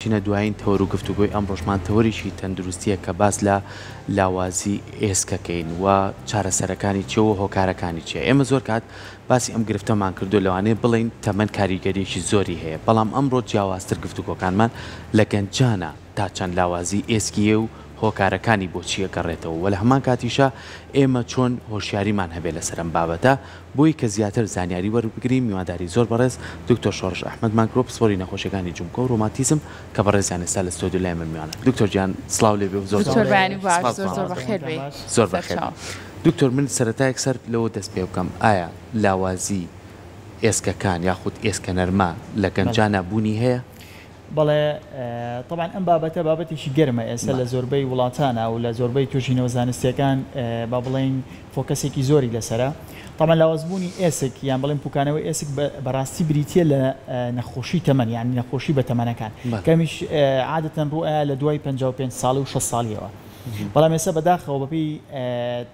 دەچینە دوایین تەوەر و گفتوگۆی ئەم ڕۆژمان تەوەریشی تەندروستیە کە باس لە لاوازی ئێسکەکەین و چارەسەرەکانی چێوە هۆکارەکانی چیە. ئێمە زۆر کات باسی ئەم گرفتەمان کردو لەوانەیە بڵین تەمەەن کاریگەریەکی زۆری هەیە، بەڵام ئەمڕۆ جیاوازتر گفتوگۆکانمان لە گەنجانە تا چەند لاوازی ئێسکیە و هۆکارەکانی بۆ چیە گەڕێتەوە و لە هەمان کاتیشە ئێمە چۆن هۆشیاریمان هەبێت لەسەر ئەم بابەتە بۆی کە زیاتر زانیاری وەربگرین. میوانداری زۆر بەڕێز دکتۆر شۆڕش ئەحمەد ماکرۆ پسپۆری نەخۆشیەکانی جومکۆ و ڕۆماتیزم کە بەڕێزیان ئێستا لە ستۆدیۆ لای من میوانە. دکتۆر گیان سڵاو لێبێ و زۆر زۆر بەخێر. دکتۆر من سەرەتایەک سەر لەوە دەست پێ بکەم، ئایا لاوازی ئێسکەکان یاخود ئێسکە نەرما لە گەنجانە بوونی هەیە؟ بەڵێ طبعاً ئەم بابەتە بابەتێکی گەرمە ئێستا لە زۆربەی وڵاتانە و لە زۆربەی توێژینەوە زانستیەکان با بڵێن فۆکەسێکی زۆری لەسرە. طبعاً لاوازبوونی ئێسک یان بڵێن پوکانەوەی ئێسک بەڕاستی بریتە لە نەخۆشی تەمەن، یان نەخۆشی بە تەمەنەکان کەمیش عادەتەن ڕوئە لە دوای 55 ساڵ و 6 ساڵیەوە. بەڵام ئێستا بەداخەوە بەپێی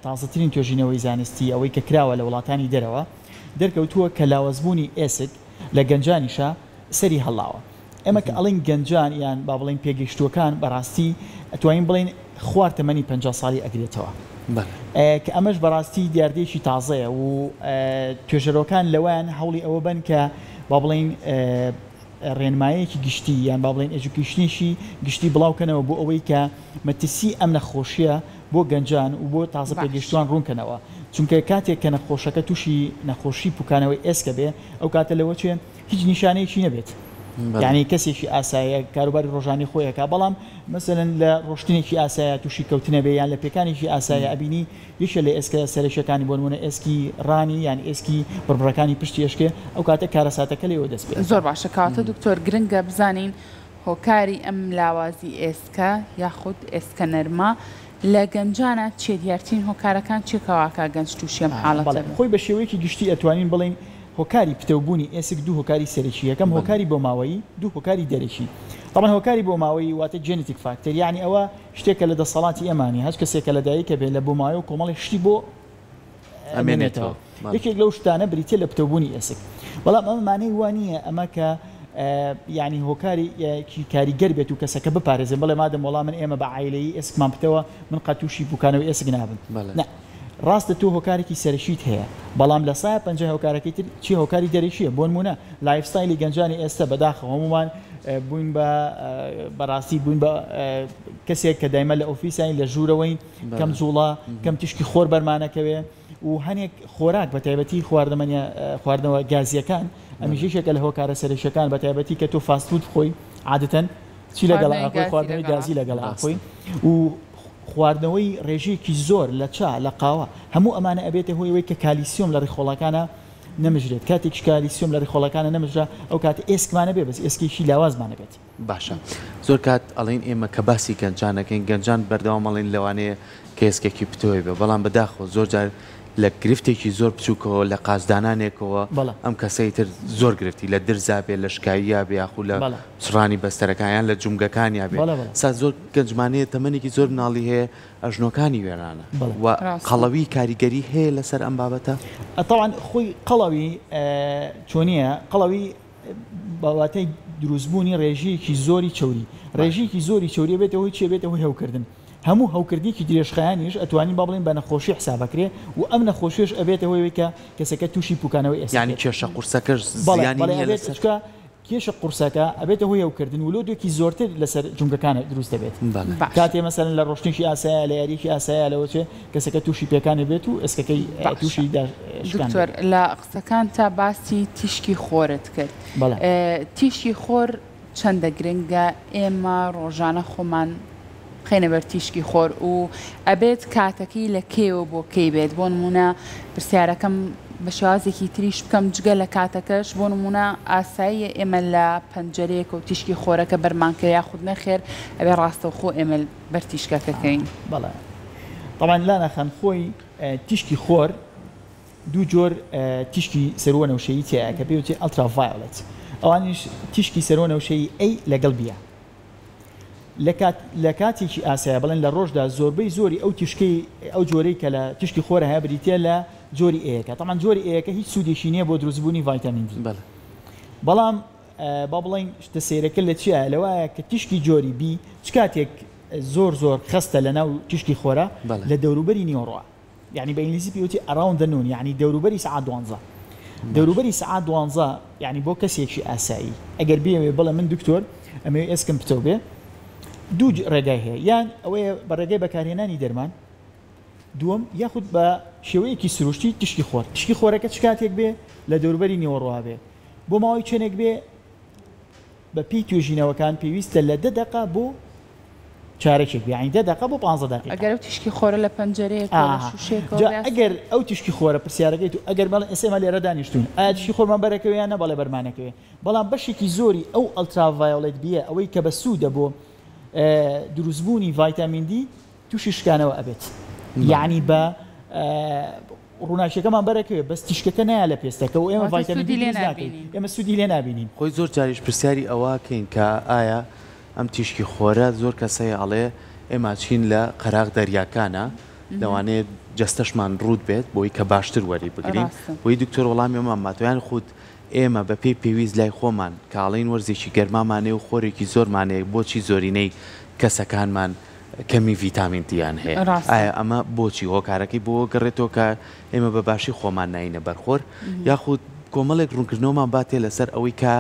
تازەترین توێژینەوەی زانستی ئەوەی کە کراوە لە وڵاتانی دەرەوە دەرکەوتووە کە لاوازبوونی ئێسک لە گەنجانیشە سەری هەڵاوە. ئێمە کە ئەڵین گەنجان یان با بڵێن پێگەیشتووەکان بەڕاستی ئەتوانین بڵێن خوار تەمەنی 50 ساڵی ئەگرێتەوە کە ئەمەش بەڕاستی دیاردێکی تازەیە و توێژەرۆکان لەوان هەوڵی ئەوە بن کە با بڵێن ڕێنمایەکی گشتی یان با بڵێن ئێژوکیشنیشی گشتی بڵاوکەنەوە بۆ ئەوەی کە مەترسی ئەم نەخۆشیە بۆ گەنجان و بۆ تازە پێگەیشتوان ڕوونکەنەوە. چونکە کاتێک کە نەخۆشەکە تووشی نەخۆشی پوکانەوەی ئێسکە بێ ئەو کاتە لەوە چێن هیچ نیشانەیەکی نەبێت، یعنی کەسێکی ئاسایە کاروباری ڕۆژانی خۆیەکە، بەڵام مەسەلەن لە ڕۆشتنێکی ئاسایە تووشی کەوتنە بێ یان لە پێکانێکی ئاسایە ئەبینی یەکێ لە ئێسکە سەرشەکانی بۆ نمونە ئێسکی ڕانی یان ئێسکی بڕبڕەکانی پشتی ئێشکێ ئەو کاتە کارەساتەکە لێەوە دەست پێ. زۆر باشە کاتە دکتۆر گرنگە بزانین هۆکاری ئەم لاوازی ئێسکە یاخود ئێسکە نەرما لە گەنجانە چێ دیارترین هۆکارەکان چێکەواکە گەنج تووشی ئەم حاڵەتە خۆی بە شێوەیەکی گشتی ئەتوانین بڵین هۆکاری پتەوبوونی ئێسک دوو هۆکاری سەرەکی، یەکەم هۆکاری بۆ ماوەیی، دوو هۆکاری دەرەکی. طبعا هۆکاری بۆ ماوەیی واتە جێنێتیک فاکتەر، یعنی ئەوە شتێکە لە دەسەڵاتی ئەمانی هەچ کەسێکە لە دایکە بێت لە بۆ ماوەی و کۆمەڵی شتی بۆ ئەمێنێتەوە. یەکێک لەو شتانە بریتە لە پتەوبوونی ئێسک. بەڵام ئەمە مانای وانە ئەمە کە یعنی هۆکاری کاریگەر بێت و کەسەکە بپارێزن بڵێ مادەم وەڵام من ئێمە بە عایلەیی ئێسکمان پتەوە من قەتوشی بووکانەوەی ئێسک نابن. ڕاستە تۆ هۆکارێکی سەرشیت هەیە، بەڵام لە سایە 50 هۆکارەکەی تر چی هۆکاری دەرەشیە؟ بۆ نمونە لایفستایلی گەنجانی ئێستا بەداخەوە هەمومان بووین بەڕاستی بووین بە کەسێک کە دایمە لە ئۆفیسین لە ژوورەوەی کەم جوڵا کەم تشکی خۆر بەرمانەکەوێ و هەنێک خۆراک بە تایبەتی خواردنەوە گازیەکان ئەمیشێکە لە هۆکارە سەرشەکان بە تایبەتی کە تۆ فاستفود خۆی عادەتەن چی لەگەڵ ئاخۆی خواردنەوەی گازی لەگەڵ ئاخۆی و خواردنەوەی ڕێژەیەکی زۆر لە چا لە قاوە هەموو ئەمانە ئەبێتە هۆیەوەی کە کالیسیۆم لە ڕێخۆڵەکانە نەمژرێت. کاتێک کالیسیۆم لە ڕێخۆڵەکانە نەمژرا ئەو کاتە ئێسکمانە بێ بەس ئێسکێکی لاوازمانە بێت. باشە زۆر کات ئەڵین ئێمە کە باسی گەنجانەکەین گەنجان بەردەوام ئەڵین لەوانەیە کە ئێسکێکی پتۆی بێ، بەڵام بەداخۆ زۆر جار لە گرفتێکی زۆر بچووکەوە لە قازدانانێکەوە ئەم کەسەی تر زۆر گرفتی لە درزا بێ لە شکاییە بێ یاخو لە سڕانی بەستەرەکانیان لە جومگەکانیا بێ. سا زۆر گەنجمانەیە تەمەنێکی زۆر مناڵی هەیە ئەژنۆکانی وێرانە و قەڵەوی کاریگەری هەیە لەسەر ئەم بابەتە. طبعاً خۆی قەڵەوی چۆنیە قەڵەوی بابەتەی دروستبوونی ڕێژەیەکی زۆری چوری، ڕێژەیەکی زۆری چوریە بێتەوەی چێ بێتەوەی هەوکردن. هەموو هەوکردێکی درێژخایانیش ئەتوانین با بڵێن بە نەخۆشی حسابەکرێ و ئەم نەخۆشیش ئەبێتە هۆی کە کەسەکە تووشی پوکانەوەی ئێستا یعنی کێشە قورسەکەش زیانی نییە لەسەر کێشە قورسەکە ئەبێتە هۆی هەوکردن و لۆدێکی زۆرتر لەسەر جومگەکانە دروست دەبێت. کاتێ مەسەلەن لە ڕۆشتنیشی ئاسایە لە یاریکی ئاسایە لەوە چێ کەسەکە تووشی پێکانی بێت و ئێسکەکەی تووشی دکتۆر لە قسەکان تا باسی تیشکی خۆرت کرد. تیشکی خۆر چەندە گرنگە ئێمە ڕۆژانە خۆمان خێنە بەر تیشکی خۆر و ئەبێت کاتەکەی لە کێوە بۆ کەی بێت. بۆ نمونە پرسیارەکەم بە شێوازێکی تریش بکەم جگە لە کاتەکەش بۆ نمونە ئاساییە ئێمە لە پەنجەرەیەک و تیشکی خۆرەکە بەرمانکە یاخود نەخێر ئەبێ ڕاستەوخۆ ئێمە بەر تیشکەکەکەین. بەڵێ طبعاً لا نەخەن خۆی تیشکی خۆر دوو جۆر تیشکی سەروەنەوشەیی تایە کە پێوتێ ئەلترافایۆلەت، ئەوانیش تیشکی سەروەنەوشەیی ئەی لەگەڵ بیە. لە کاتێکی ئاسایە بڵێن لە ڕۆژدا زۆربەی زۆری ئەو تیشکەی ئەو جۆرەی کە لە تیشکی خۆرە هەیە بریتە لە جۆری ئەیەکە. تەمان جۆری ئەیەکە هیچ سوودێکی نییە بۆ دروستبوونی ڤایتامین دی، بەڵام با بڵین شتە سیرەکە لە چیە لەوایە کە تیشکی جۆری بی چ کاتێک زۆر خستە لە ناو تیشکی خۆرە لە دەوروبەری نیوەڕۆە یعنی بە ئینگلیزی پێوتی around the noon یعنی دەوروبەری سعات 12 دەوروبەری سعات 12 یعنی بۆ کەسێکی ئاسایی ئەگەر بێوێ بڵێ من دکتۆر ئەمەوێ ئێسکم پتۆ بێ دوو ڕێگای هەیە یان ئەوەیە بە ڕێگەی بەکارهێنانی دەرمان دووەم یاخود بە شێوەیەکی سروشتی تشکی خۆرەکە چ کاتێک بێ لە دەوروبەری نیوەڕۆ بێ بۆ ماوەی چێنێک بێ بە پێی توێژینەوەکان پێویستە لە 10 دقیقە بۆ چارەکێک یعنی 10 دقیقە بۆ 15 دقیقە ئەگەر تشکی خۆرە لە پەنجەرەیەک ئەگەر ئەو تشکی خۆرە پرسیارەکەیت و ئەگەر بەڵێ ئێسێمە لێرە دانیشتون ئایا تشکی خۆرمان بەرەکەوێ یان نەبەڵێ بەرمانەکەوێ بەڵام بەشێکی زۆری ئەو ئەلتراڤایۆلێت بیە ئەوەی کە بە سوودە بۆ دروستبوونی ڤایتامین دی تووشی شکانەوە ئەبێت یعنی بە ڕووناکیەکەمان بەرەکەوێ بەس تیشکەکە نایە لە پێستەکە و ئێمە ڤایتامین دی ناکەین ئێمە سوودی لێ نابینین خۆی زۆر جاریش پرسیاری ئەوەکەین کە ئایا ئەم تیشکی خۆرە زۆر کەسەیە ئەڵێ ئێمە چین لە قەراغ دەریاکانە لەوانەیە جەستەشمان ڕوود بێت بۆی کە باشتر وەری بگرین بۆی دکتۆر وەڵامی ئەمە ماتۆیان خود ئێمە بە پێی پێویست لای خۆمان کاڵین وەرزێکی گەرمامانێ و خۆرێکی زۆرمانەیە بۆچی زۆرینەی کەسەکانمان کەمی ڤیتامین دییان هەیە ئایا ئەمە بۆچی هۆکارەکەی بۆ گەڕێتەوە کە ئێمە بە باشی خۆمان ناینە بەرخۆر یاخود کۆمەڵێک ڕوونکردنەوەمان باتێ لەسەر ئەوەی کە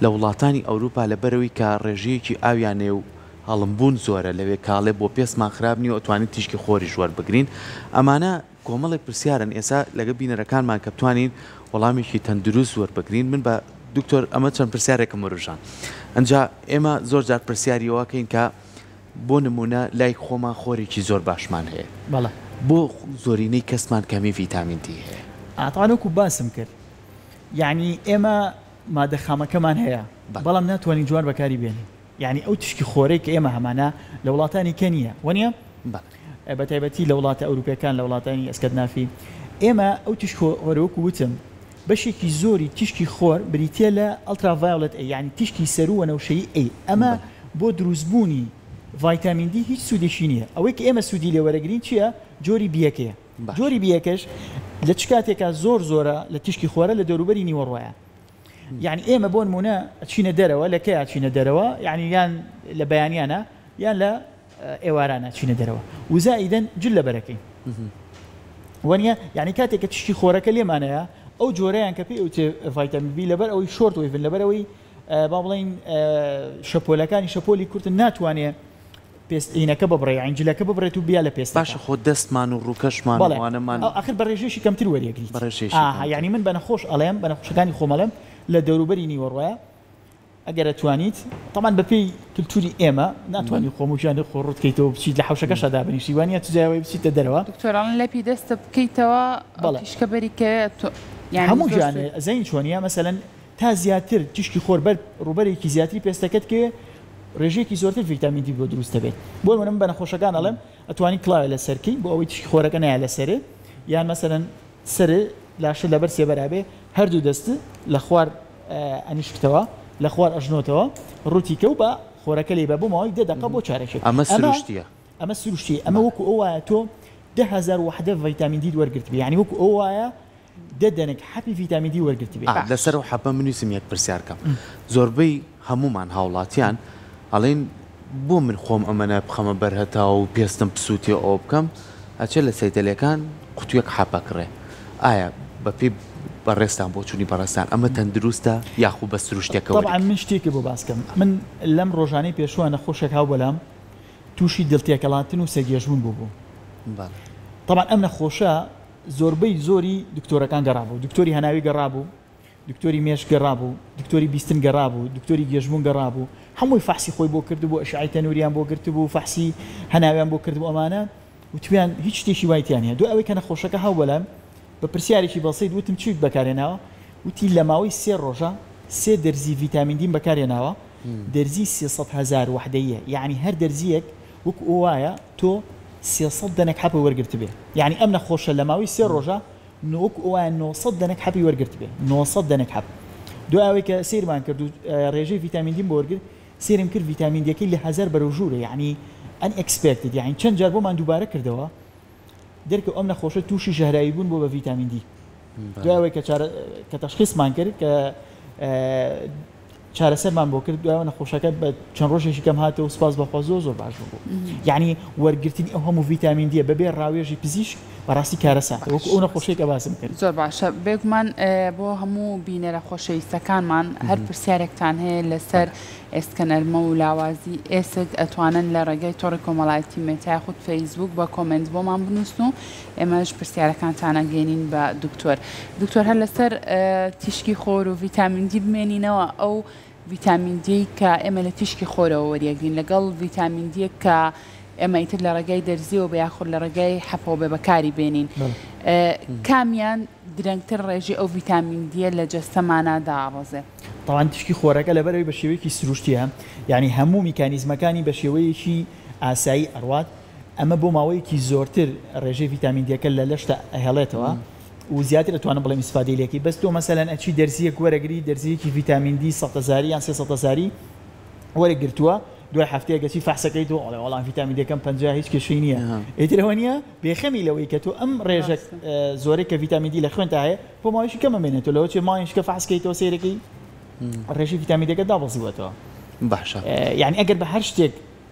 لە وڵاتانی ئەوروپا لەبەرەوەی کە ڕێژەیەکی ئاویانێ و هەڵمبوون زۆرە لەوێ کاڵێ بۆ پێسمان خراپ نیە ئەتوانین تیشکی خۆری ژوەر بگرین ئەمانە کۆمەڵێک پرسیارن ئێستا لەگە بینەرەکانمان کە بتوانین وەڵامێکی تەندروست وەربگرین من بە دکتۆر ئەمە چەند پرسیارێکم وەرژان ئەنجا ئێمە زۆر جار پرسیاریەوەکەین کە بۆ نمونە لای خۆمان خۆرێکی زۆر باشمان هەیە بۆ زۆرینەی کەسمان کەمی ڤیتامین دی هەیە ئاتوانەکو باسم کرد یعنی ئێمە مادە خامەکەمان هەیە بەڵام ناتوانین جوان بەکاری بێنین یعنی ئەو تشکی خۆرەی کە ئێمە هەمانە لە وڵاتانی کەنیە وەنیە بە تایبەتی لە وڵاتە ئەوروپیەکان لە وڵاتانی ئەسکەندنافی ئێمە ئەو تشک خۆرەوەکو وتم بەشێکی زۆری تشکی خۆر بریتە لە ئەلتراڤایۆلێت یعنی تشکی سەروو وەنەوشەیی ئەی ئەمە بۆ دروستبوونی ڤایتامین دی هیچ سوودێکی نییە ئەوەی کە ئێمە سوودی لێ وەرەگرین چییە جۆری بیەکەیە جۆری بیەکەش لە چ کاتێکە زۆرە لە تشکی خۆرە لە دەوروبەری نیوەڕۆیە یعنی ئێمە بۆ نمونە چینە دەرەوە لە کەیە چینە دەرەوە یعنی یان لە بەیانیانە یان لە ئێوارانە چینە دەرەوە وزائیدەن جل لە بەرەکەین وەنیە یعنی کاتێک کە تشکی خۆرەکە لێمانەیە ئەو جۆرەیان کە پێی ئەوتێ ڤایتامین بی لەبەر ئەوەی شۆرت وێڤن لەبەرەوەی با بڵین شەپۆلەکانی شەپۆلی کورتن ناتوانێت پێستینەکە ببڕێ ئەنجلەکە ببڕێت و بیا لە پێست باشە خۆ دەستمان و ڕووکەشمان ئاخر بە ڕێژێشی کەمتر وەریەگریت یعنی من بە نەخۆش ئەڵێم بە نەخۆشەکانی خۆمەڵم لە دەوروبەری نیوەڕۆیە ئەگەر ئەتوانیت تەمان بەپێی کلتوری ئێمە ناتوانانی خۆموژیان خۆڕوت بکەیتەوە بچیت لە حوشەکەشە دابنیشی وانە توجاوی بچیتە دەرەوە دکتۆران لەپی دەستە بکەیتەوە تیشکە بەریکە هەموو ژیانێ زەین چۆنیە مەسەلەن تا زیاتر تشکی خۆر بەر ڕوبەرێکی زیاتری پێستەکەت کێ ڕێژەیەکی زۆرتر ڤیتامین دی بۆ دروستە بێت بۆ من بە نەخۆشەکان ئەڵێم ئەتوانی کڵاوێ لە سەرکەی بۆ ئەوەی تشکی خۆرەکە نایە لە سەرێ یان مەسەلەن سەرێ لاشە لەبەر سێبەرابێ هەردوو دەست لە خوار ئەنیشتەوە لە خوار ئەژنۆتەوە ڕوتیکە و بە خۆرەکە لێ بە بۆمەوەی 10 دقیقە بۆ چارەشێک ئەمە سروشتیە ئەمە سروشتی ئەمە وەکو ئەو وایە تۆ 10,000 وحدە ڤیتامین دی وەرگرت بێ یعنی وەکو ئەو وایە دەدەنێک حەپی ڤیتامین دی وەرگرت بێ لەسەر و حەپە منویسم یەک پرسیارکەم زۆربەی هەمومان هاوڵاتیان ئەڵێن بۆ من خۆم ئەمەە بخەمە بەرهەتا و پێستم پسووتی ئەو بکەم ئەچێت لە سەیتەلەکان قوتوویەک حەپەکڕێ ئایا بەپێ بەڕێستان بۆ چوونی بەڕێستان ئەمە تەندروستە یاخوو بە سروشتێکەوە طبعا من شتێکی بۆ باسکەم من لەم ڕۆژانەی پێشوە نەخۆشێک هاو بەلام تووشی دڵتێکەڵاتن و سەرگێژبوون بوو طبعا ئەم نەخۆشە زۆربەی زۆری دکتۆرەکان گەڕابوو دکتۆری هەناوی گەڕابوو دکتۆری مێش گەڕابوو دکتۆری بیستن گەڕابوو دکتۆری گێژبوون گەڕابوو هەمووی فەحسی خۆی بۆ کرد بۆ ئەشعای تەنووریان بۆ گرت بوو فەحسی هەناویان بۆ کرد بۆ ئەمانە وتویان هیچ شتێکی وایتیان هەیە دوای ئەوەی کە نەخۆشەکە هاو بەلام بە پرسیارێکی بەسیط وتم چیت بەکارێناوە وتی لە ماوەی 3 ڕۆژە 3 دەرزی ڤیتامین دی بەکارێناوە دەرزی 300,000 وحدەیە یعنی هەر دەرزیەک وەک ئەو وایە تۆ 300 دەنێک حەپە وەرگرت بێ یعنی ئەم نەخۆشە لە ماوەی 3 ڕۆژە وەک ئەو وایە 900 دەنێک حەپی وەرگرت بێ 900 دەنێک حەپ دوای ئەوەی کە سیرمان کرد و ڕێژەی ڤیتامین دی بۆ وەرگرت سیرم کرد ڤیتامین دیەکەی لە 1000 بەرەو ژوورە یعنی unexpected یعنی چەند جار بۆمان دووبارە کردەوە دەرکە ئەم نەخۆشە تووشی ژەهراوی بوون بۆ بە ڤیتامین دی دوای ئەوەی کە تەشخیصمان کرد کە چارەسەرمان بۆ کرد دوایەوە نەخۆشەکە بە چەند ڕۆژێکی کەم هاتەوە سپاس بەخوا زۆر باش بوو یعنی وەرگرتنی ئەو هەموو ڤیتامین دی بەبێ ڕاوێژی پزیشک بەڕاستی کارەساتە وەکو ئەو نەخۆشیێکە باسم کرد زۆر باشە بێگومان بۆ هەموو بینەرە خۆشەویستەکانمان هەر پرسیارێکتان هەیە لەسەر ئێسکەنەرمە و لاوازی ئێسک ئەتوانن لە ڕێگەی تۆڕی کۆمەڵایەتی مێتا خود فەیسبوک بە کۆمنت بۆمان بنووسن و ئێمەش پرسیارەکانتانە گەێنین بە دکتۆر هەر لەسەر تیشکی خۆر و ڤیتامین دی بمێنینەوە ئەو ڤیتامین دی کە ئێمە لە تیشکی خۆرەوە وەریەگرین لەگەڵ ڤیتامین دی کە ئێمە ئیتر لە ڕێگەی دەرزیەوە بە یاخود لە ڕێگەی حەپەوە بە بەکاری بێنین کامیان درەنگتر ڕێژی ئەو ڤیتامین دیە لە جەستەمانە داڕۆزێ تاوان تشکی خۆرەکە لەبەرەوەی بە شێوەیەکی سروشتیە یعنی هەموو میکانیزمەکانی بە شێوەیەکی ئاسایی ئەڕوات ئەمە بۆ ماوەیەکی زۆرتر ڕێژەی ڤیتامین دیەکە لە لەشتە ئەهێڵێتەوە و زیاتر دەتوانم بڵێم ئیسفادەی لێکی بەس تۆ مەسەلەن ئەچی دەرزیەک وەرەگری دەرزیەکی ڤیتامین دی 100,000 یان 300,000 وەرەگرتووە دوای هەفتەیەکەچی فەحسەکەی تۆ وەڵام ڤیتامین دیەکەم 50 هیچ کێشەی نییە ئیترەوە نییە بێخەمی لەوەی کە تۆ ئەم ڕێژە زۆرێک کە ڤیتامین دی لە خوێنتا هەیە بۆ ماوەیەکی کەمە مێنێتەوە لەوە چێ ماوەیەکە فەحسکەیتەوە سەیرەکەی ڕێژی ڤیتامین دیەکە دابەزیوەتەوە باشە یعنی ئەگەر بە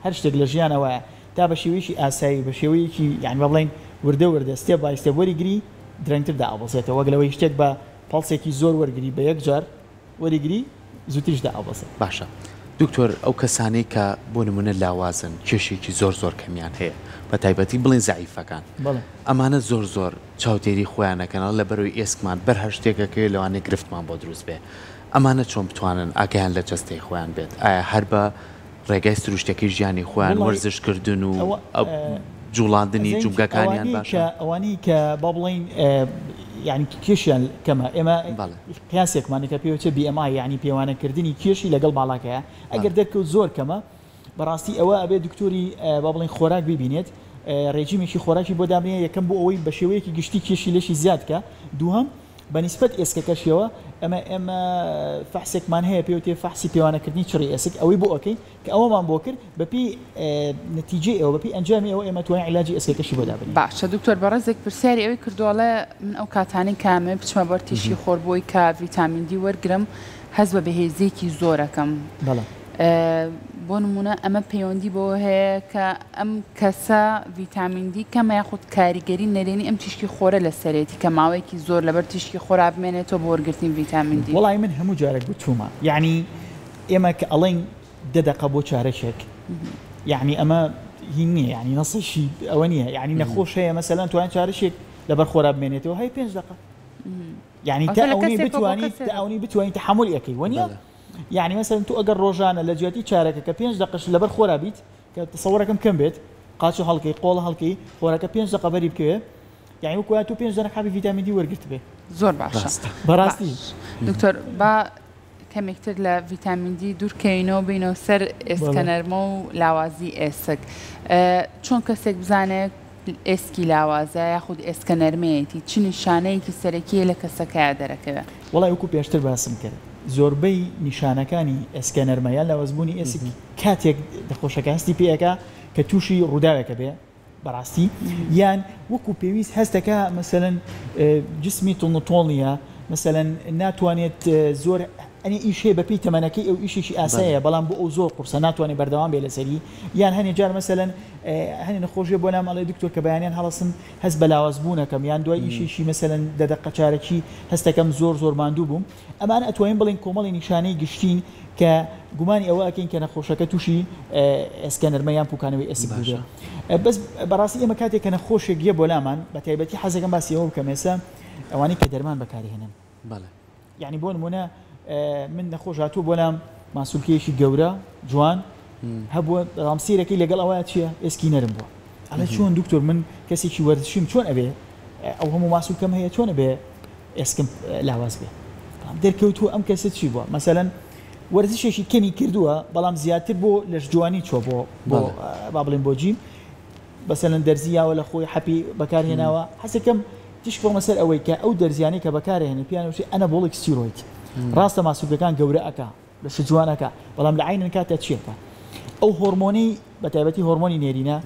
هەر شتێک لە ژیانەوە تا بە شێوەیەکی ئاسایی بە شێوەیەکی یعنی بە بڵێن وردە ستێپ بای ستێپ وەریگری درەنگتر دابەزێتەوە وەک لەوەی شتێک بە پەڵسێکی زۆر وەرگری بە یەک جار وەریگری زووتریش دابەزێت باشە دکتۆر ئەو کەسانەی کە بۆ نمونە لاوازن کێشێکی زۆر کەمیان هەیە بە تایبەتی بڵێن زعیفەکان ئەمانە زۆر چاودێری خۆیانەکەنەوە لە بەرەوەی ئێسکمان بەر هەر شتێکەکەی لەوانەیە گرفتمان بۆ دروست بێ ئەمانە چۆن بتوانن ئاگیان لە جەستەی خۆیان بێت ئایا هەر بە ڕێگای سروشتەکەی ژیانی خۆیان وەرزشکردن و جوڵاندنی جوگەکانیان باشە ئەوانی کە با بڵین یعنی کێشیان کەمە ئێمە قیاسێکمانێکە پێوتە BMI یعنی پێوانەکردنی کێشی لەگەڵ باڵاکەیە ئەگەر دەرکەوت زۆر کەمە بەڕاستی ئەوە ئەبێ دکتۆری با بڵین خۆراک ببینێت ڕێژیمێکی خۆراکی بۆ دامێ یەکەم بۆ ئەوەی بە شێوەیەکی گشتی کێشی لەشی زیادکە دووهەم بەنسبەت ئێسکەکەشیەوە ئەمە فەحسێکمان هەیە پێوتێ فەحسی پێوانەکردنی چڕی ئێسک ئەوەی بۆ ئۆکەی کە ئەوەمان بۆ کرد بەپی نەتیجەی ئەوە بەپی ئەنجامی ئەوە ئێمە توانین عیلاجی ئێسکەکەشی بۆ دابنین باشە دکتۆر بەڕێزێک پرسیاری ئەوەی کردووەڵێ من ئەو کاتانەی کامێ بچمە بەر تیشکی خۆربۆی کە ڤیتامین دی وەرگرم هەز بە بەهێزێکی زۆرەکەم بۆ نمونە ئەمە پەیوەندی بۆ هەیە کە ئەم کەسە ڤیتامین دی کەمە یاخود کاریگەری نەرێنی ئەم تیشکی خۆرە لە سەرێتی کە ماوەیەکی زۆر لەبەر تیشکی خۆرا بمێنێتەوە بۆ وەرگرتنی ڤیتامین دی وەڵای من هەموو جارێک بچوومە یعنی ئێمە کە ئەڵێن دەدەقە بۆ چارەشێک یعنی ئەمە هین نییە یعنی نەسەشی ئەوە نییە یعنی نەخۆش هەیە مەسەلەن توان چارەشێک لەبەر خۆرا بمێنێتەوە هەی 5 دقە یعنی تا ئەوەی بتوانیت تحمل ئەەکەی وەنیە يعني مثلا تو اگر روزانه لجيتي چارەکە کە 5 دقیقه لەبەر خۆرا بیت کە تصورەکەم کەم بێت قاچ هەڵکەی قۆڵ هەڵکەی خۆراکە 5 دقیقه بەری بکەوێ یعنی وەکو تو 5 دقیقه حەبی ڤیتامین دی وەرگرت بێ زۆر باشە بەڕاستی دکتۆر با کەمێکتر لە ڤیتامین دی دوورکەینەوە بینەوە سەر ئێسکەنەرمە و لاوازی ئێسک چۆن کەسێک بزانێت ئێسکی لاوازە یاخود ئێسکەنەرمەیەتی چ نیشانەیەکی سەرەکیە لە کەسەکەیە دەرەکەوێت وەڵای وەکو پێشتر باسم کرد زۆربەی نیشانەکانی ئەسکەنەرمەیان لاوازبوونی ئێسک کاتێک دەخۆشەکە هەستی پێەکە کە تووشی ڕووداوێکە بێ بەڕاستی یان وەکو پێویست هەستەکە مەسەلەن جسمی تۆڵ نیە مەسەلەن ناتوانێت زۆر ئەنی ئیشێ بەپی تەمەنەکەی ئەو ئیشێکی ئاسایە بەڵام بۆ ئەو زۆر قورسە ناتوانێت بەردەوام بێ لەسەری یان هەنێ جار مەسەلەن هەنێ نەخۆشیە بۆ نام ئەڵێ دکتۆر کە بەیانیان هەڵەسن هەست بە لاوازبوونەکەم یان دوای ئیشێکی مەسەلەن دەدەقە چارەکی هەستەکەم زۆر ماندوو بووم ئەمان ئەتوانین بڵین کۆمەڵی نیشانەی گشتین کە گومانی ئەوە ئەکەین کە نەخۆشەکە تووشی ئەسکەنەرمە یان پوکانەوەی ئەسک بووە بەس بەڕاستی ئێمە کاتێک کە نەخۆشێک گیە بۆ لامان بە تایبەتی حەزەکەم باسی ئەوە بکەم ئێستا ئەوانەی کە دەرمان بەکارهێنن یعنی بۆ نمونە من نەخۆش هاتووە بۆ لام ماسوولکەیەکی گەورە جوان هەبووە ڕامسیرەکەی لەگەڵ ئەوە چییە ئێسکی نەرم بووە ئەڵێ چۆن دکتۆر من کەسێکی وەرزشیم چۆن ئەبێ ئەو هەموو ماسوولکەم هەیە چۆن ئەبێ ئێسکم لاواز بێ دەرکەوتووە ئەم کەسە چی بووە مەسەلەن وەرزشێکی کەمی کردووە بەڵام زیاتر بۆ لەش جوانی چۆ بۆ با بڵێن بۆ جیم بەسەلەن دەرزیاوە لە خۆی حەپی بەکارهێناوە حەسەکەم تشکۆ مەسەر ئەوەی کە ئەو دەرزیانەی کە بەکارهێنێ پیانوشی ئەنەبۆڵێک ستیرۆید ڕاستە ماسوولکەکان گەورە ئەکا لە شجوانەکە بەڵام لە عینن کاتە چیەکە ئەو هۆرمۆنی بە تایبەتی هۆرمۆنی نێرینە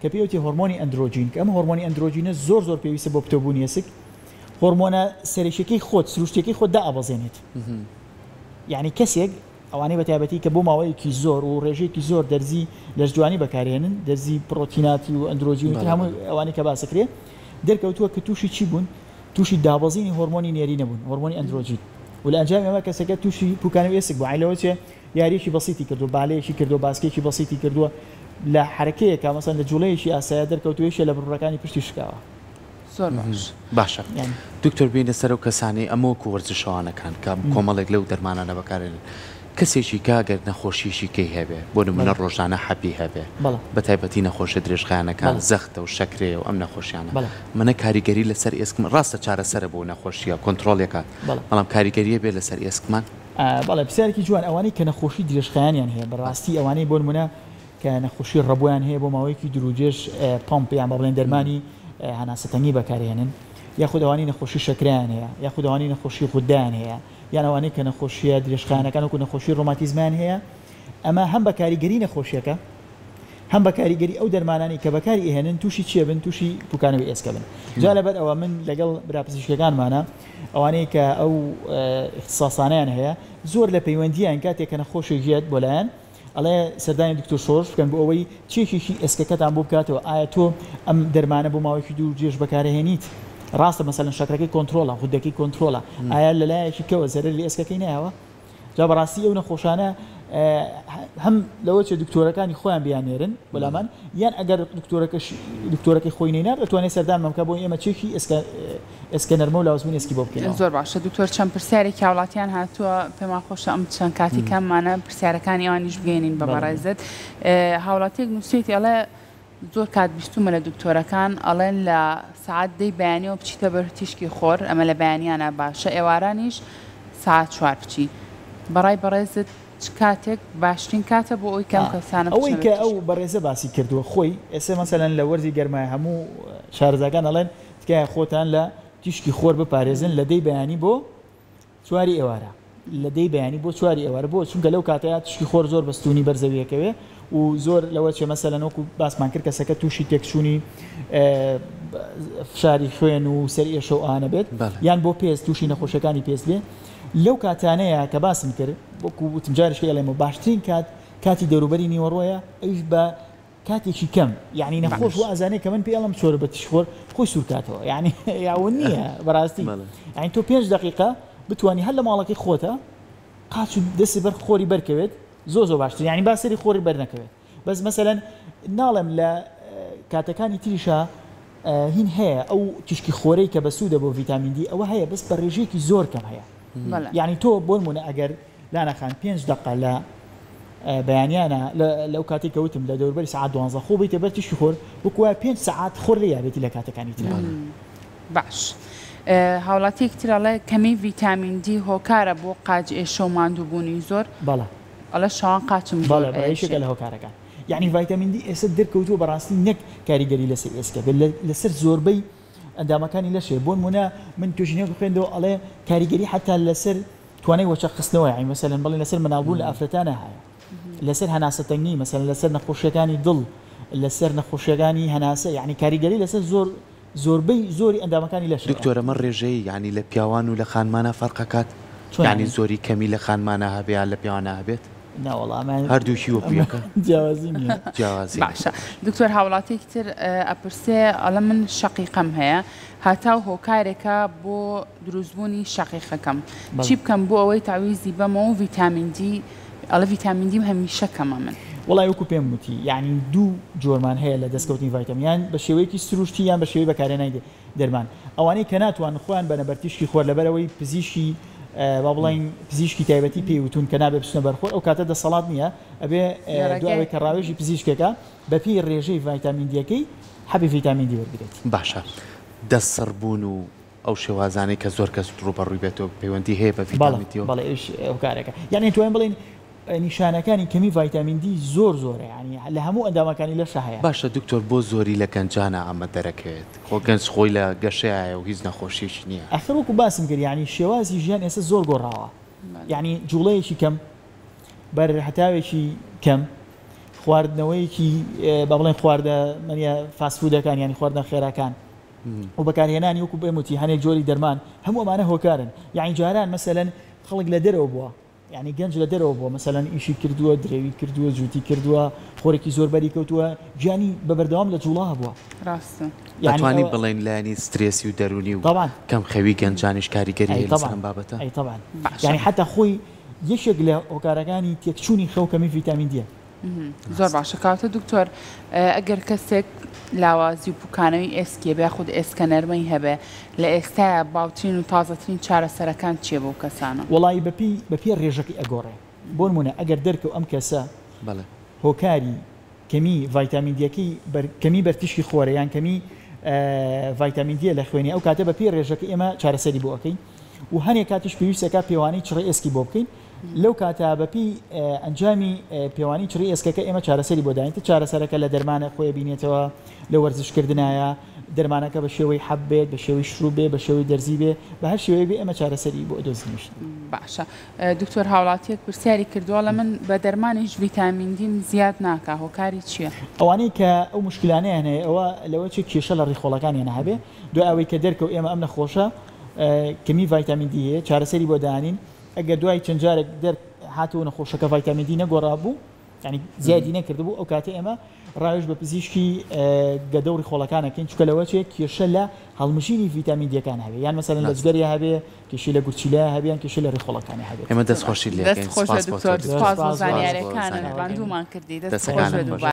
کە پێوتی هۆرمۆنی ئەندرۆجین کە ئەم هۆرمۆنی ئەندرۆجینە زۆر پێویستە بۆ پتەبوونی ئێسک هۆرمۆنە سەرێشەکەی خۆت سروشتێکی خۆت دائەبەزێنێت یعنی کەسێک ئەوانەی بە تایبەتی کە بۆ ماوەیەکی زۆر و ڕێژەیەکی زۆر دەرزی لەشجوانی بەکارێنن دەرزی پرۆتیناتی و ئەندرۆجین و هەموو ئەوانەی کە باسەکرێ دەرکەوتووە کە تووشی چی بوون تووشی دابەزینی هۆرمۆنی نێری نەبوون هۆرمۆنی ئەندرۆجین و لە ئەنجامی ئەمە کەسەکە تووشی پوکانەوە ئێسک بوو عیلەوە چێ یاریشی بەسیتی کردو بالەیەکی کردو باسکێکی بەسیتی کردووە لە حرەکەیەکە مەسەن لە جوڵەیەکی ئاسایە دەرکەوتوێشە لە بڕەکانی پشتی شکاوە زۆر باشە دکتۆر بینە سەر و کەسانی ئەمە وەکو وەرزشەوانەکان کە کۆمەڵێک لەو دەرمانانە بەکارێنن کەسێکی کاگەر نەخۆشیشی کەی هەبێ بۆ نمونە ڕۆژانە حەپی هەبێ بە تایبەتی نەخۆشە درێژخایەنەکان زەختە و شەکرێ و ئەم نەخۆشیانە منە کاریگەری لەسەر ئێسکم ڕاستە چارەسەرە بۆ نەخۆشیە کۆنتترۆلێکات بەڵام کاریگەریە بێ لەسەر ئێسکمان بەڵێ پرسیارێکی جوان ئەوانەی کە نەخۆشی درێژخایانیان هەیە بەڕاستی ئەوانەی بۆ نمونە کە نەخۆشی ڕەبوویان هەیە بۆ ماوەیەکی دروجێش پۆمپ یان بڵێن دەرمانی هەناسەتەنگی بەکارهێنن یاخود ئەوانەی نەخۆشی شەکرەیان هەیە یاخود ئەوانەی نەخۆشی غودایان هەیە یان ئەوانەی کە نەخۆشیە درێژخایەنەکان وەکو نەخۆشی ڕۆماتیزمان هەیە ئەمە هەم بە کاریگەری نەخۆشیەکە هەم بە کاریگەری ئەو دەرمانانی کە بەکاری ئێهێنن تووشی چێ بن تووشی پوکانەوەی ئێسکە بن جا لەبەر ئەوە من لەگەڵ براپزیشکەکانمانە ئەوانەی کە ئەو اختصاسانیان هەیە زۆر لە پەیوەندیان کاتێک کە نەخۆشی ژێت بۆ لایەن ئەڵێ سەردانی دکتۆر شۆڕش بکەن بۆ ئەوەی چێکێکی ئێسکەکەتان بۆ بکاتەوە ئایا تۆ ئەم دەرمانە بۆ ماوەیەکی دوو جێژ بەکارهێنیت ڕاستە مەسەلەن شەکرەکەی کۆنتترۆلە خودەکەی کۆنتترۆلە ئایا لەلایەکی کەوە زەرەر لە ئێسکەکەی نایەوە جا بەڕاستی ئەو نەخۆشانە هەم لەوە چێ دکتۆرەکانی خۆیان بیانێرن بەلامان یان ئەگەر دکتۆرەکەی خۆی نینار دەتوانێت سەردان مەمکە بۆ ئێمە چێکی ئێسکە نەرمە و لاوزبوون ئێسکی بۆ بکەین زۆر باشە دکتۆر چەند پرسیارێکی هاوڵاتیان هاتووە پێما خۆشە ئەم چەند کاتی کەممانە پرسیارەکانی ئەوانیش بگەێنین بە بەڕێزت هاوڵاتێک نووسێتی ئەڵێ زۆر کات بیستومە لە دکتۆرەکان ئەڵێن لە سعات دەی بەیانیەوە بچیتە بەر تیشکی خۆر ئەمە لە بەیانیانە باشە ئێوارانیش ساعت 4 بچی بەڕای بەڕێزت کاتێک باشترین کاتە بۆ ئەوی کەم کەسانە ئەوەی کە ئەو بەڕێزە باسی کردووە خۆی ئێستا مەسەلەن لە وەرزی گەرمای هەموو شارەزاکان ئەڵێن تکایە خۆتان لە تیشکی خۆر بپارێزن لە دەی بەیانی بۆ 4 ئێوارە لە دەی بەیانی بۆ 4 ئێوارە بۆ چونکە لەو کاتەیە تیشکی خۆر زۆر بەستونی بەرزەویەکەوێ و زۆر لەوە چێ مەسەلەن وەکو باسمان کرد کەسەکە تووشی تێکچوونی فشاری خوێن و سەر ئێشە و ئانە بێت یان بۆ پێست تووشی نەخۆشەکانی پێست بێ لەو کاتانەیە کە باسم کرد وەکو وتمجارش ئەڵێمە باشترین کاتی دەوروبەری نیوەڕۆیە ئەوش بە کاتێکی کەم یعنی نەخۆش و ئازانەی کە من پێ ئەڵم چۆرە بە تیشخۆر خۆی سوورکاتەوە یعنی یاون نییە بەڕاستی یعنی تۆ 5 دقیقە بتوانانی هەر لە ماڵەکەی خۆتە قاچ و دەستی بەر خۆری بەرکەوێت زۆر باشتر یعنی باسەری خۆری بەرنەکەوێت بەس مەسەلەن ناڵم لە کاتەکانی تریشە هین هەیە ئەو تیشکی خۆرەی کە بەسوودە بۆ ڤیتامین دی ئەوە هەیە بەس بە ڕێژەیەکی زۆر کەم هەیە یعنی تۆ بۆ نمونە ئەگەر لانەخان 5 دقه لە بەیانیانە لەو کاتی کەوتم لە دەوروبەری سعات 12 خۆ بیتە بەر تیشکی خۆر وەکوە 5 سعات خۆر لێیابێتی لە کاتەکانی تر باش هاوڵاتیەک ترەڵێ کەمی ڤیتامین دی هۆکارە بۆ قاج ئێشە و ماندووبوونی زۆر بەڵێ ئەڵە شەوان قاچم بەڵێشەکە لە هۆکارەکان یعنی ڤیتامین دی ئێستا دەرکەوتووە بەڕاستی نەک کاریگەری لەسەر ئێسکە لەسەر زۆربەی ئەندامەکانی لەشێ بۆ نمونە من توێژینەیەک خوێندەوە ئەڵێ کاریگەری حتا لەسەر توانای وەچە خستنەوە یعنی مەسەلەن بڵێ لەسەر مناڵبوون لە ئافرەتانە هەیە لەسەر هەناسەتەنگی مەسەلەن لەسەر نەخۆشیەکانی دڵ لەسەر نەخۆشیەکانی هەناسە یعنی کاریگەری لەسەر زۆربەی زۆری ئەندامەکانی لەشێ دکتۆرە مە ڕێژەی یعنی لە پیاوان و لە خانمانە فەرقەکات یعنی زۆری کەمی لە خانمانە هەبێ لە پیاوانە هەبێت هەردووشی وەکویەکە جیاوازی باشە دکتۆر هاوڵاتێکی تر ئەپرسێ ئەڵە من شەقیقەم هەیە هاتاو هۆکارێکە بۆ دروستبوونی شەقیقەکەم چی بکەم بۆ ئەوەی تاویزی بەمەوە ڤیتامین دی ئەڵە ڤیتامین دیم هەمیشە کەمە من وڵای وەکو پێم وتی یعنی دوو جۆرمان هەیە لە دەستکەوتنی ڤیتامینیان بە شێوەیەکی سروشتی یان بە شێوەی بەکارهێنانی دەرمان ئەوانەی کە ناتوان خۆیان بەنەبەر تیشکی خۆر لەبەرەوەی پزیشکی با بڵین پزیشکی تایبەتی پێوتون کە نابێ بچنە بەرخۆر ئەو کاتە دەسەڵات نییە ئەبێ دوای کە ڕاوێژی پزیشکەکە بەپی ڕێژەی ڤیتامین دیەکەی حەبی ڤیتامین دی وەرگێت باشە دەستسەربوون و ئەو شێوازانەی کە زۆر کەس ڕوبەڕووی بێتەوە پەیوەندی هەیە بە ڤیتامین دی بەڵێ ئەو کارێکە یعنی توانین بڵین نیشانەکانی کەمی ڤیتامین دی زۆرە یعنی لە هەموو ئەندامەکانی لەشە هەیە باشە دکتۆر بۆ زۆری لە گەنجانە ئەمە دەرەکەوێت خۆ گەنج خۆی لە گەشەیە و هیچ نەخۆشیش نییە ئەخر وەکو باسم کرد یعنی شێوازی ژیان ئێستا زۆر گۆڕاوە یعنی جوڵەیەکی کەم بەرهەتاوێکی کەم خواردنەوەیکی با بڵێن خواردە منە فاسفودەکان ینی خواردنە خێراکان و بەکارهێنانی وەکو بێموتی هەنێک جۆری دەرمان هەموو ئەمانە هۆکارن یعنی جاران مەسەلەن خەڵک لە دەرەوە بووە یعنی گەنج لە دەرەوە بۆ مەسەلەن ئیشی کردووە درێوی کردووە جووتی کردووە خۆرێکی زۆر بەری کەوتووە گیانی بە بەردەوام لە جوڵا بووە ڕاستە دەتوانین بڵێن لایانی سترێسی و دەرونی و کەم خەوی گەنجانیش کاریگەری هەیە بابەتە ئەی طبعاً یعنی حتا خۆی یەکێک لە هۆکارەکانی تێکچوونی خەوکەمی ڤیتامین دی زۆر باشە کاتە دکتۆر ئەگەر کەسێک لاوازی و پوکانەوەی ئێسکێ بێ خود ئێسکە نەرمەی هەبێ لە ئێستاە باوترین و تازەترین چارەسەرەکان چیە بۆ کەسانە وڵی بەپی ڕێژەکەی ئەگۆڕێ بۆ نمونە ئەگەر دەرکە ئەم کەسە هۆکاری کەمی ڤایتامین دیەکەی کەمی بەرتیشکی خۆرە یان کەمی ڤایتامین دی لە خوێنی ئەو کاتە بەپی ڕێژەکە ئێمە چارەسەری بۆ ئەەکەین و هەنێک کاتیش پێویستەکە پێوانی چڕی ئێسکی بۆ بکەین لەو کاتە بەپی ئەنجامی پێوانی چڕی ئێسکەکە ئێمە چارەسەری بۆ داینتە چارەسەرەکە لە دەرمانە خۆی بینێتەوە لە وەرزشکردنایە دەرمانەکە بە شێوەی حەب بێت بە شێوەی شروع بێ بە شێوەی دەرزی بێ بە هەر شێوەیە بێ ئەمە چارەسەری بۆ دۆزینیش باشە دکتۆر هاوڵاتیەک پرسیاری کردووە لە من بە دەرمانیش ڤیتامین دیم زیاد ناکە هۆکاری چییە؟ ئەوانەی کە ئەو مشکلانەیە هەیە ئەوە لەوە چێک کێشە لە ڕیخۆڵەکانیان هەبێ دوای ئەوەی کە دەرکەوت ئێمە ئەم نەخۆشە کەمی ڤایتامین دی هەیە چارەسەری بۆ دانین ئەگەر دوای چەند جارێک هاتووە نەخۆشەکە ڤایتامین دی نەگۆڕا بوو ینی زیادی نەکرد بوو ئەو کاتێ ئێمە ڕایش بە پزیشکی گەدەوری خۆڵەکانەکەین چکە لەوە چێک کێشە لە هەڵمژینی ڤیتامین دیەکان هەبێ یان مەسەلەن لە جگەری هەبێ کێشەی لە گورچیلە هەبێیان کێشە لە ڕیخۆڵەکانی هەبێت ئێمە دەستخۆشی لێکەین دەستخۆش دکتۆر سپاس بۆ زانیاریەکانن باندوومان کردی دەستخۆش